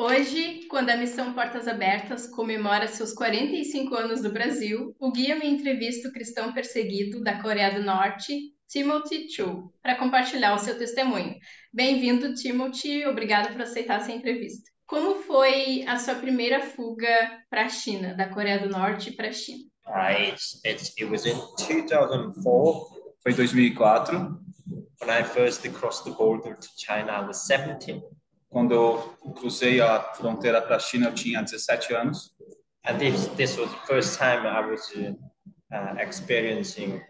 Hoje, quando a missão Portas Abertas comemora seus 45 anos do Brasil, o Guiame entrevista o cristão perseguido da Coreia do Norte, Timothy Cho, para compartilhar o seu testemunho. Bem-vindo, Timothy. Obrigado por aceitar essa entrevista. Como foi a sua primeira fuga para a China, da Coreia do Norte para a China? It was in 2004 Foi em 2004, when I first crossed the border to China. I was 17, quando eu cruzei a fronteira para a China, eu tinha 17 anos. and this was the first time I was experiencing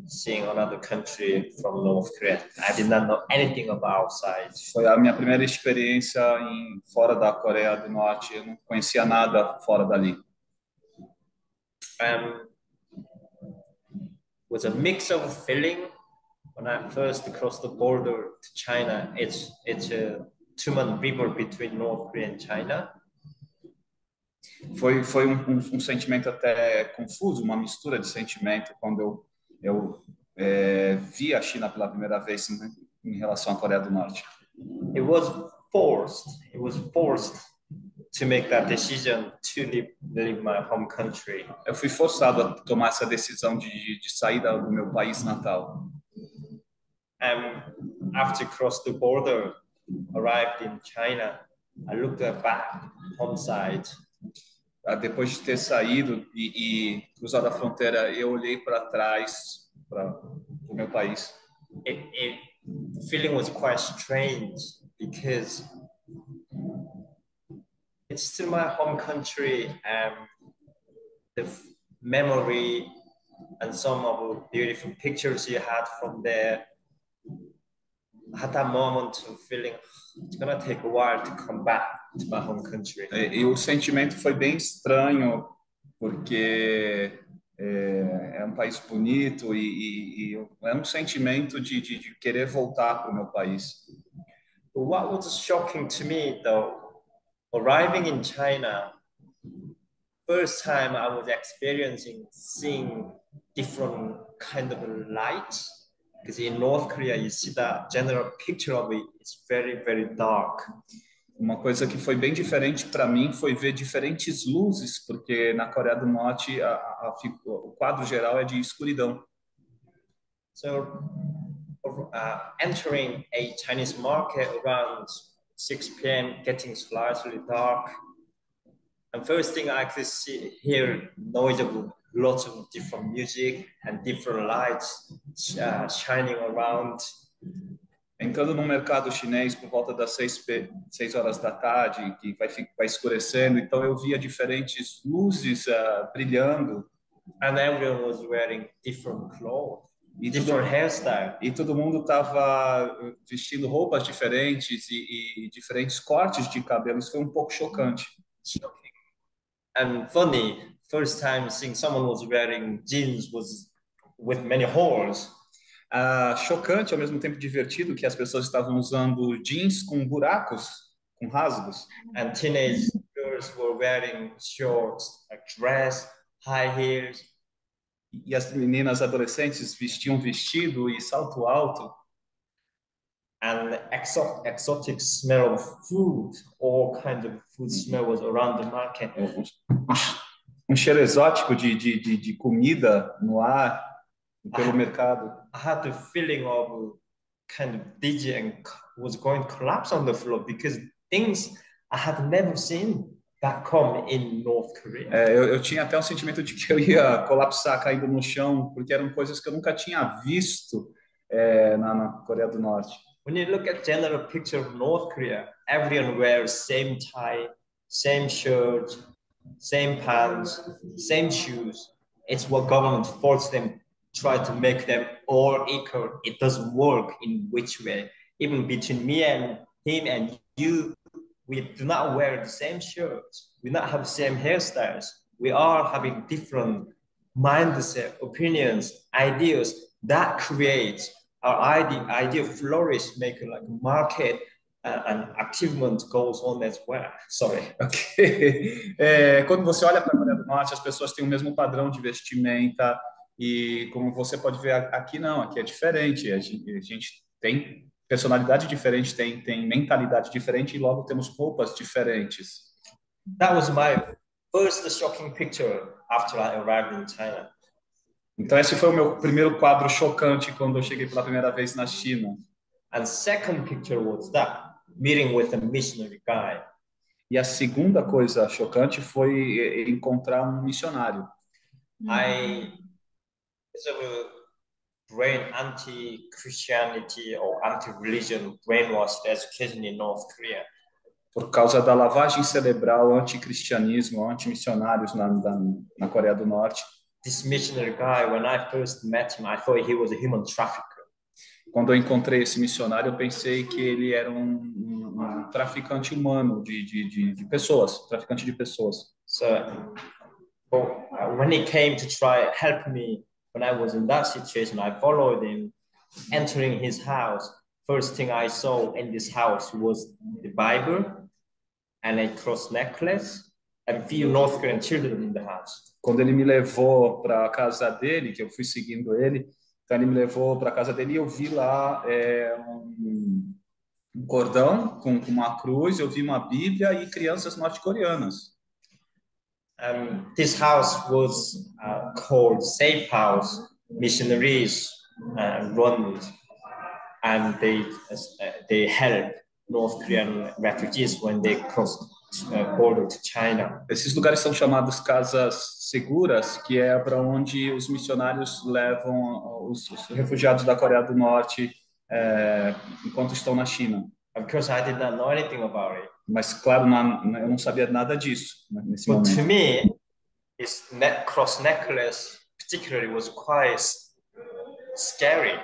seeing another country from North Korea. I did not know anything about outside. Foi a minha primeira experiência fora da Coreia do Norte. Eu não conhecia nada fora dali. Was a mix of feeling when I first crossed the border to China. It's a two-month river between North Korea and China. Foi um sentimento até confuso, uma mistura de sentimento quando eu vi a China pela primeira vez em relação à Coreia do Norte. It was forced to make that decision to leave my home country. Eu fui forçado a tomar essa decisão de sair do meu país natal. After crossed the border, arrived in China, I looked back home side. Depois de ter saído e cruzado a fronteira, eu olhei para trás para o meu país. The feeling was quite strange because it's still my home country, the memory and some of the beautiful pictures you had from there. I had that moment of feeling it's gonna take a while to come back to my home country. E o sentimento foi bem estranho porque é um país bonito e é um sentimento de querer voltar para o meu país. But what was shocking to me, though, arriving in China, first time I was seeing different kind of lights. Because in North Korea, you see that general picture of it, it's very, very dark. Uma coisa que foi bem diferente para mim foi ver diferentes luzes, porque na Coreia do Norte o quadro geral é de escuridão. So, entering a Chinese market around 6 p.m., getting slightly dark, and first thing I could hear noise of lots of different music and different lights shining around. Entrando no mercado chinês por volta das 6 horas da tarde, que vai escurecendo, então eu via diferentes luzes brilhando. And everyone was wearing different clothes, different hairstyle. E todo mundo estava vestindo roupas diferentes e diferentes cortes de cabelos. Foi um pouco chocante. And funny, first time seeing someone was wearing jeans with many holes. Chocante, ao mesmo tempo divertido, que as pessoas estavam usando jeans com buracos, com rasgos. And teenage girls were wearing shorts, like dress, high heels. E as meninas adolescentes vestiam vestido e salto alto. And exotic smell of food, all kinds of food smell was around the market. Cheiro exótico de comida no ar, pelo mercado. I had the feeling of kind of DJ was going to collapse on the floor because things I had never seen back home in North Korea. Eu tinha até um sentimento de que eu ia colapsar caindo no chão, porque eram coisas que eu nunca tinha visto na Coreia do Norte. When you look at general picture of North Korea, everyone wears same tie, same shirt, same pants, same shoes. It's what government forced them, try to make them all equal. It doesn't work in which way. Even between me and him and you, we do not wear the same shirts. We not have the same hairstyles. We are having different mindset, opinions, ideas that create our idea flourish, make like a market and achievement goes on as well. Sorry. Ok. Quando você olha para a Coreia do Norte, as pessoas têm o mesmo padrão de vestimenta e como você pode ver aqui não, aqui é diferente. A gente tem personalidade diferente, tem mentalidade diferente e logo temos roupas diferentes. That was my first shocking picture after I arrived in China. Então esse foi o meu primeiro quadro chocante quando eu cheguei pela primeira vez na China. And second picture was that meeting with a missionary guy. E a segunda coisa chocante foi encontrar um missionário. I sort of brain anti-Christianity or anti-religion brainwashed education in North Korea. Por causa da lavagem cerebral, anticristianismo, antimissionários na Coreia do Norte. This missionary guy, when I first met him, I thought he was a human trafficker. Quando eu encontrei esse missionário, eu pensei que ele era um traficante humano de pessoas, traficante de pessoas. So, when he came to try help me when I was in that situation, I followed him, entering his house. First thing I saw in this house was the Bible and a cross necklace and few North Korean children in the house. Quando ele me levou para a casa dele, que eu fui seguindo ele, então ele me levou para a casa dele e eu vi lá um cordão com uma cruz, eu vi uma Bíblia e crianças norte-coreanas. This house was called Safe House. Missionaries run and they help North Korean refugees when they cross border to China. Esses lugares são chamados casas seguras, que é para onde os missionários levam os refugiados da Coreia do Norte enquanto estão na China. Of course, I did not know anything about it. Mas claro, eu não sabia nada disso nesse But momento. to me, this cross necklace particularly was quite scary.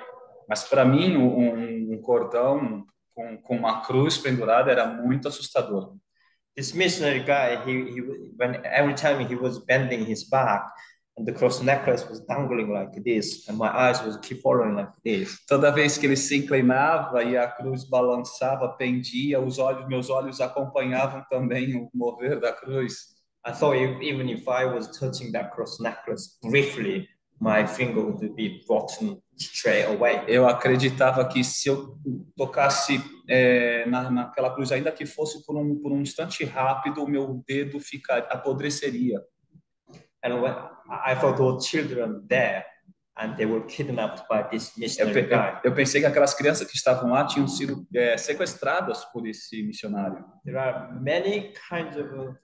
Mas para mim, um cordão com uma cruz pendurada era muito assustador. This missionary guy, when every time he was bending his back, and the cross necklace was dangling like this, and my eyes was keep following like this. Toda vez que ele se inclinava e a cruz balançava, pendia, meus olhos acompanhavam também o mover da cruz. I thought even if I was touching that cross necklace briefly, my finger would be rotten straight away. Eu acreditava que se eu tocasse naquela cruz, ainda que fosse por um instante rápido, o meu dedo apodreceria. And when I thought there were children there, and they were kidnapped by this missionary guy. Eu pensei que aquelas crianças que estavam lá tinham sido sequestradas por esse missionário. There are many kinds of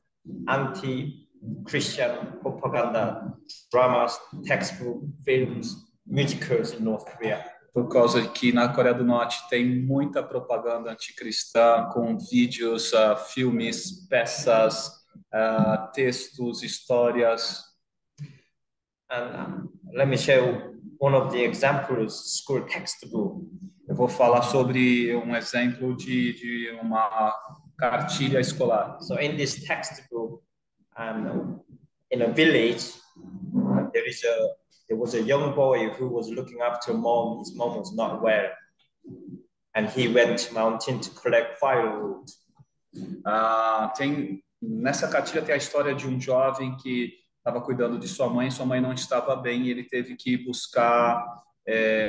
anti-Christian propaganda dramas, textbook, films, musicals in North Korea. Por causa de que na Coreia do Norte tem muita propaganda anticristã com vídeos, filmes, peças, textos, histórias. And let me show one of the examples, school textbook. Eu vou falar sobre um exemplo de uma cartilha escolar. So in this textbook, in a village, there was a young boy who was looking after mom. His mom was not well, and he went to mountain to collect firewood. Nessa cartilha tem a história de um jovem que estava cuidando de sua mãe não estava bem e ele teve que buscar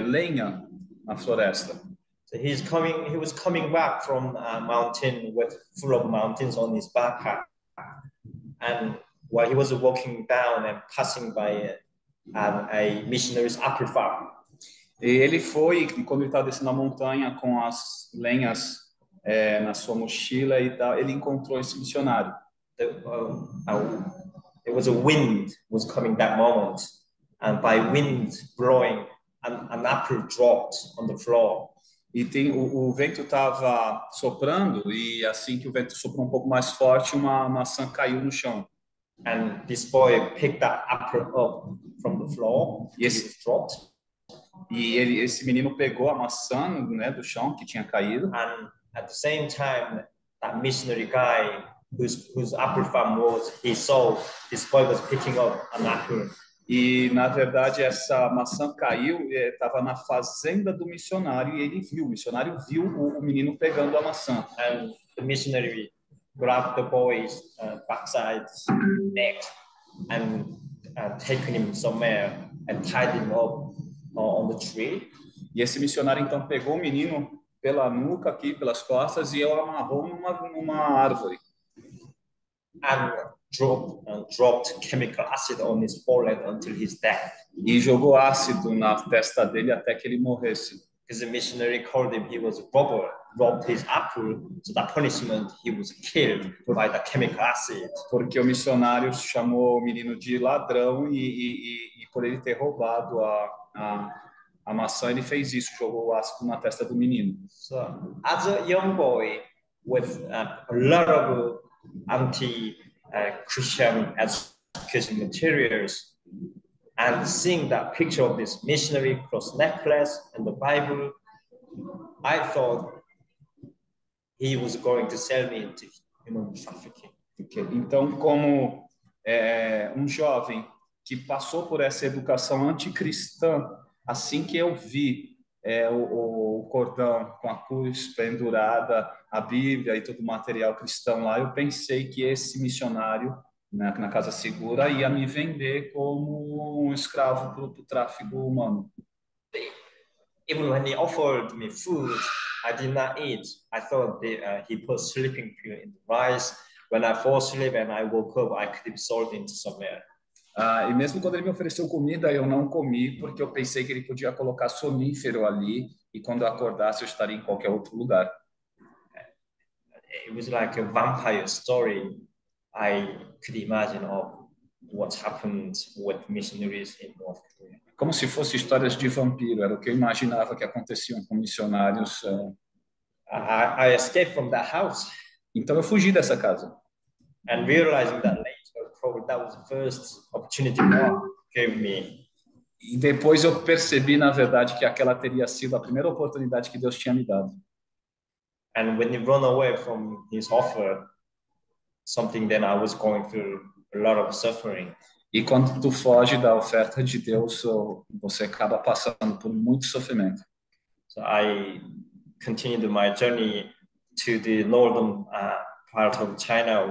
lenha na floresta. So he was coming back from a mountain full of mountains on his backpack, and while he was walking down and passing by a missionary's apple farm. E ele foi, quando ele estava descendo a montanha com as lenhas na sua mochila e tal, ele encontrou esse missionário. There was a wind was coming that moment, and by wind blowing, an apple dropped on the floor. E o vento estava soprando e assim que o vento soprou um pouco mais forte, uma maçã caiu no chão. And this boy picked that apple up from the floor. E esse menino pegou a maçã, né, do chão que tinha caído. And at the same time, that missionary guy whose apple farm he saw this boy was picking up an apple. E na verdade essa maçã caiu, estava na fazenda do missionário e o missionário viu o menino pegando a maçã. And the missionary grabbed the boy's backside neck and taken him somewhere and tied him up on the tree. E esse missionário então pegou o menino pela nuca aqui, pelas costas, e eu amarrou numa árvore. And dropped chemical acid on his forehead until his death. E jogou ácido na testa dele até que ele morresse. Because the missionary called him, he was a robber, robbed his apple, so that punishment he was killed by the chemical acid. Porque o missionário chamou o menino de ladrão e por ele ter roubado a maçã, ele fez isso, jogou o ácido na testa do menino. So, as a young boy with a lot of anti-Christian education materials, and seeing that picture of this missionary cross necklace and the Bible, I thought he was going to sell me into human trafficking. Então, como um jovem que passou por essa educação anticristã, assim que eu vi o cordão com a cruz pendurada, a Bíblia e todo o material cristão lá, eu pensei que esse missionário, né, na Casa Segura, ia me vender como um escravo para o tráfico humano. Even when he offered me food, I did not eat. I thought he put sleeping pill in the rice. When I fall asleep and I woke up, I could be sold into somewhere. E mesmo quando ele me ofereceu comida, eu não comi, porque eu pensei que ele podia colocar sonífero ali, e quando eu acordasse, eu estaria em qualquer outro lugar. It was like a vampire story. I could imagine of what happened with missionaries in North Korea. Como se fosse histórias de vampiro, era o que eu imaginava que aconteciam com missionários. I escaped from that house. Então eu fugi dessa casa. And realizing that later, probably that was the first opportunity God gave me. E depois eu percebi, na verdade, que aquela teria sido a primeira oportunidade que Deus tinha me dado. And when you run away from his offer, something then I was going through a lot of suffering. E quando tu foge da oferta de Deus, você acaba passando por muito sofrimento. So I continued my journey to the northern part of China,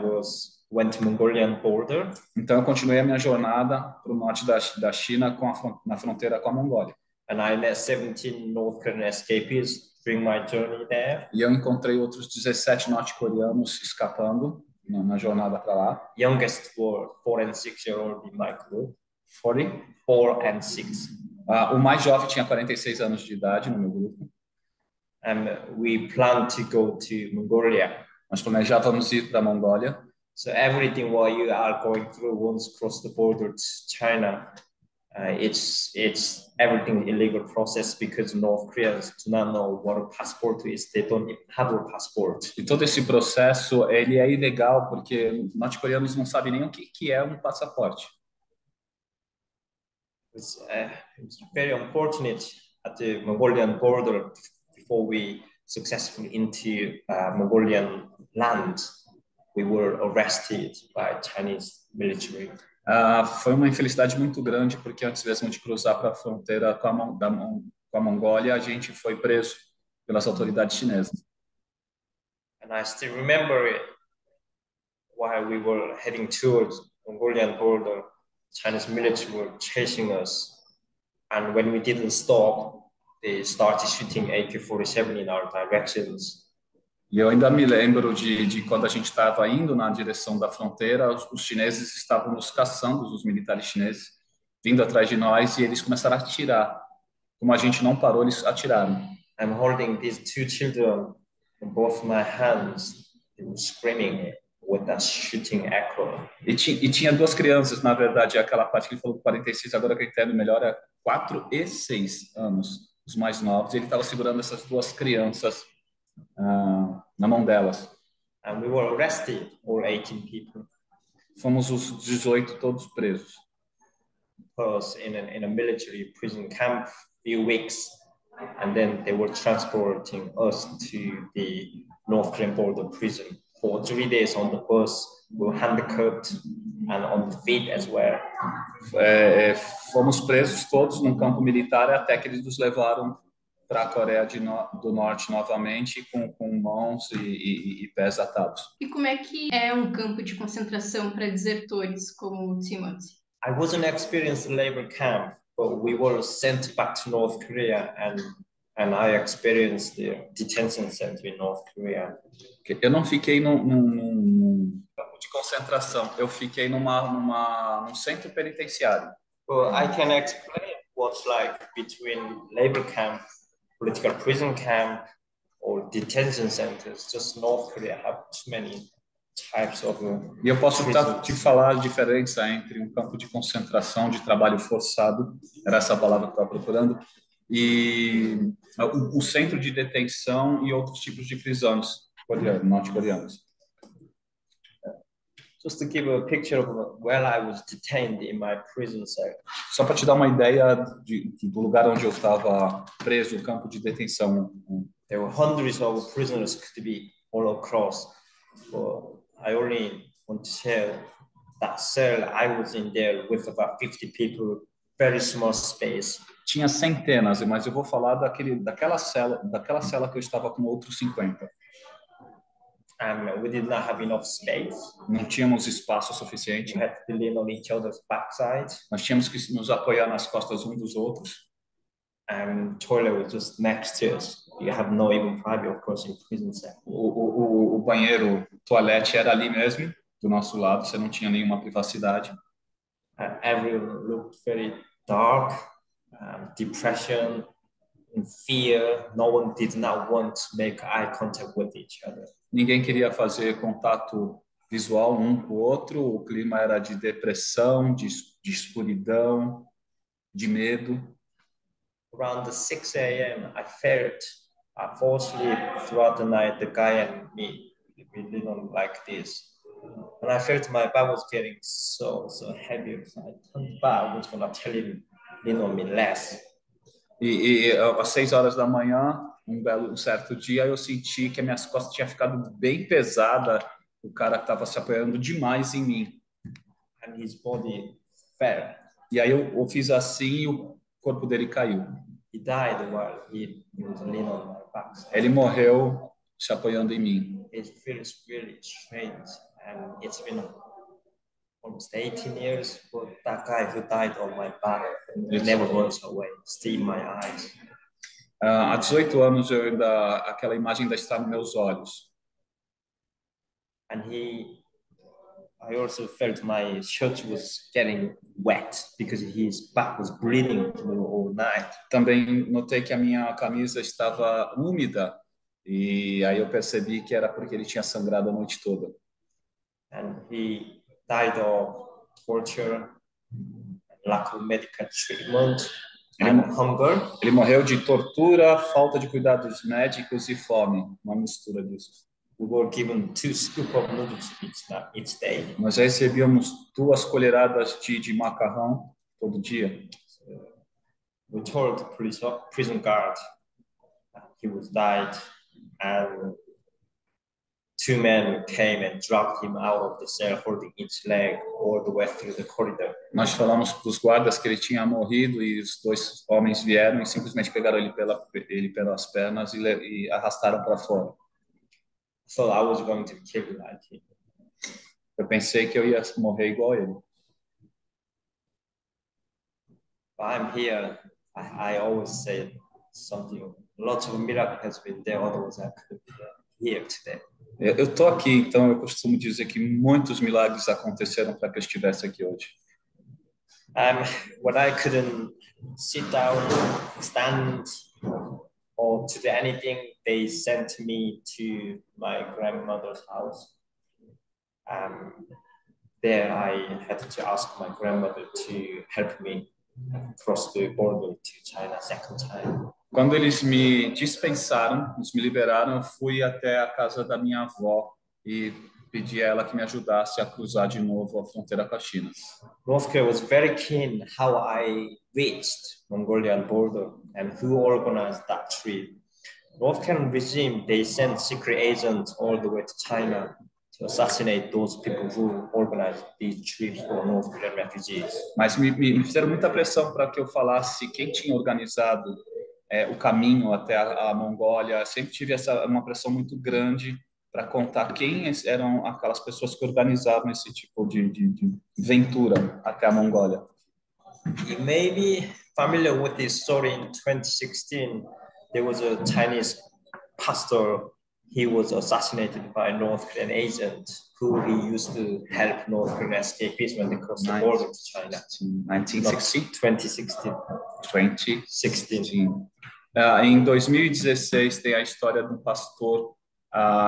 went to Mongolian border. Então eu continuei a minha jornada para o norte da China na fronteira com a Mongólia. And I met 17 North Korean escapees during my journey there. E eu encontrei outros 17 norte-coreanos escapando na jornada para lá. Youngest were 4 and 6-year-old in my group. 4 and 6. O mais jovem tinha 46 anos de idade no meu grupo. And we planned to go to Mongolia. Nós planejávamos ir para a Mongólia. So everything what you are going through once cross the border to China, it's everything illegal process because North Koreans do not know what a passport is. They don't even have a passport. E todo esse processo ele é ilegal porque norte-coreanos não sabem nem o que é um passaporte. It's very unfortunate at the Mongolian border before we successfully into Mongolian land. We were arrested by Chinese military. Foi uma infelicidade muito grande porque antes mesmo de cruzar para a fronteira com a Mongólia, a gente foi preso pelas autoridades chinesas. And I still remember it while we were heading towards Mongolian border. Chinese military were chasing us, and when we didn't stop, they started shooting AK-47 in our directions. E eu ainda me lembro de quando a gente estava indo na direção da fronteira, os chineses estavam nos caçando, os militares chineses, vindo atrás de nós, e eles começaram a atirar. Como a gente não parou, eles atiraram. I'm holding these 2 children in both my hands. They were screaming with that shooting echo. E tinha 2 crianças, na verdade, aquela parte que ele falou 46, agora que eu entendo melhor, é 4 e 6 anos, os mais novos. E ele estava segurando essas 2 crianças na mão delas. And we were arrested, all 18 people. Fomos os 18 todos presos. Because in a military prison camp, few weeks, and then they were transporting us to the North Korean border prison. For 3 days on the bus, we were handcuffed and on the feet as well. Fomos presos todos num campo militar até que eles nos levaram para a Coreia do Norte novamente com mãos e pés atados. E como é que é um campo de concentração para desertores como o Timothy? I wasn't experienced labor camp, but we were sent back to North Korea and And I experienced the detention center in North Korea. Eu não fiquei num campo de concentração, eu fiquei num centro penitenciário. Well, I can explain what's like between labor camp, political prison camp, or detention centers. Just North Korea have too many types of E eu posso prisons. te falar a diferença entre um campo de concentração, de trabalho forçado, era essa palavra que eu estava procurando, e o centro de detenção e outros tipos de prisões norte-coreanas. Just to give a picture of where I was detained in my prison cell. Só para te dar uma ideia do lugar onde eu estava preso, o campo de detenção. There were hundreds of prisoners could be all across. But I only want to share that cell. I was in there with about 50 people, very small space. Tinha centenas, mas eu vou falar daquela cela que eu estava com outros 50. We did not have enough space. Não tínhamos espaço suficiente. We had to lean on each other's backsides. Nós tínhamos que nos apoiar nas costas uns dos outros. And toilet was just next to us. You have no even private, of course, in prison cell. O banheiro, o toalete era ali mesmo, do nosso lado. Você não tinha nenhuma privacidade. Everyone looked very dark, depression, and fear. No one did not want to make eye contact with each other. Ninguém queria fazer contato visual um com o outro. O clima era de depressão, de escuridão, de medo. Around 6 a.m., I fall asleep throughout the night. The guy and me, we didn't like this. And I felt my back was getting so heavy. So I turned back. I was going to tell him, lean on me less. E às 6 horas da manhã, um certo dia, eu senti que as minhas costas tinham ficado bem pesada. O cara estava se apoiando demais em mim. And his body fell. E aí eu fiz assim e o corpo dele caiu. He died while he was leaning on my back. Ele morreu se apoiando em mim. It feels really strange. And it's been almost 18 years, but that guy who died on my back never runs away, still in my eyes. Há 18 anos aquela imagem ainda está nos meus olhos. And I also felt my shirt was getting wet because his back was bleeding all night. Também notei que a minha camisa estava úmida e aí eu percebi que era porque ele tinha sangrado a noite toda. And he died of torture, lack of medical treatment, and hunger. Ele morreu de tortura, falta de cuidados médicos e fome, uma mistura disso. We were given 2 scoops of noodles each day. Nós recebíamos 2 colheradas de macarrão todo dia. We told the prison guard that he was died, and 2 men came and dragged him out of the cell, holding each leg all the way through the corridor. Nós falamos para os guardas que ele tinha morrido e os 2 homens vieram e simplesmente pegaram ele pelas pernas e arrastaram para fora. So I was going to kill like him. Eu pensei que eu ia morrer igual ele. But I'm here. I always say something. Lots of miracles has been there, otherwise I could be here today. Eu tô aqui, então eu costumo dizer que muitos milagres aconteceram para que eu estivesse aqui hoje. When I couldn't sit down, stand, or to do anything, they sent me to my grandmother's house. There I had to ask my grandmother to help me cross the border to China second time. Quando eles me dispensaram, eles me liberaram, eu fui até a casa da minha avó e pedi a ela que me ajudasse a cruzar de novo a fronteira com a China. North Korea was very keen how I reached Mongolian border and who organized that trip. North Korean regime, they sent secret agents all the way to China to assassinate those people who organized these trips for North Korean refugees. Mas me fizeram muita pressão para que eu falasse quem tinha organizado o caminho até a Mongólia. Sempre tive uma pressão muito grande para contar quem eram aquelas pessoas que organizavam esse tipo de aventura até a Mongólia. You may be familiar with this story in 2016. there was a Chinese pastor. He was assassinated by a North Korean agent who he used to help North Korean escapees when they crossed the border to China. 1916? 2016. 2016. Em 2016 tem a história de um pastor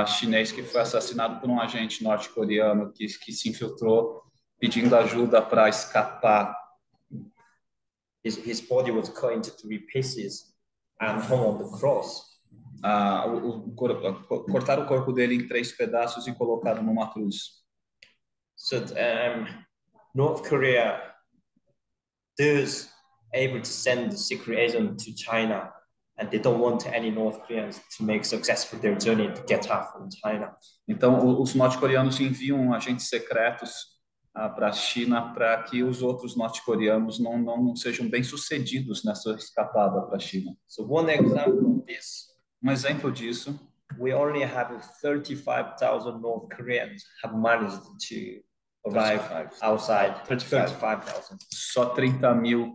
chinês que foi assassinado por um agente norte-coreano que se infiltrou pedindo ajuda para escapar. His body was cut into 3 pieces and hung on the cross. Cortaram o corpo dele em 3 pedaços e colocaram numa cruz. So North Korea is able to send the secret agent to China, and they don't want any North Koreans to make successful their journey to get out from China. Então os norte-coreanos enviam agentes secretos para a China para que os outros norte-coreanos não sejam bem-sucedidos nessa escapada para a China. So one example of this. Um exemplo disso, we only have 35,000 North Koreans have managed to arrive outside. 35,000. Só 30.000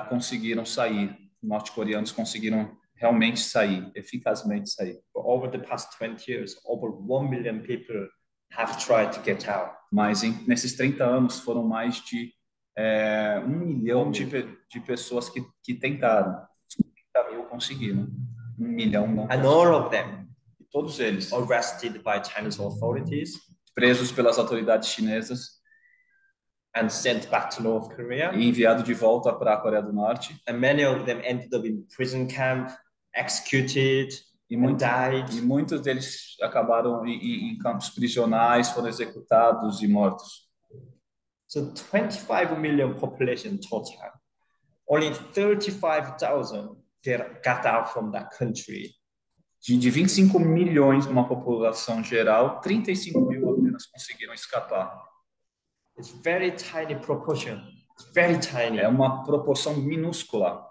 conseguiram sair. Norte-coreanos conseguiram realmente sair, eficazmente sair. But over the past 20 years, over 1 million people have tried to get out. Mas nesses 30 anos foram mais de 1 milhão de pessoas que tentaram. 30.000 conseguiram. 1 milhão não. And all of them, todos eles, arrested by Chinese authorities, presos pelas autoridades chinesas, and sent back to North Korea, e enviado de volta para a Coreia do Norte. And many of them ended up in prison camp, executed, and died. E muitos deles acabaram em campos prisionais, foram executados e mortos. So 25 million population total. Only 35,000 got out from that country. De 25 milhões numa população geral, 35.000 apenas conseguiram escapar. It's very tiny proportion. It's very tiny. É uma proporção minúscula.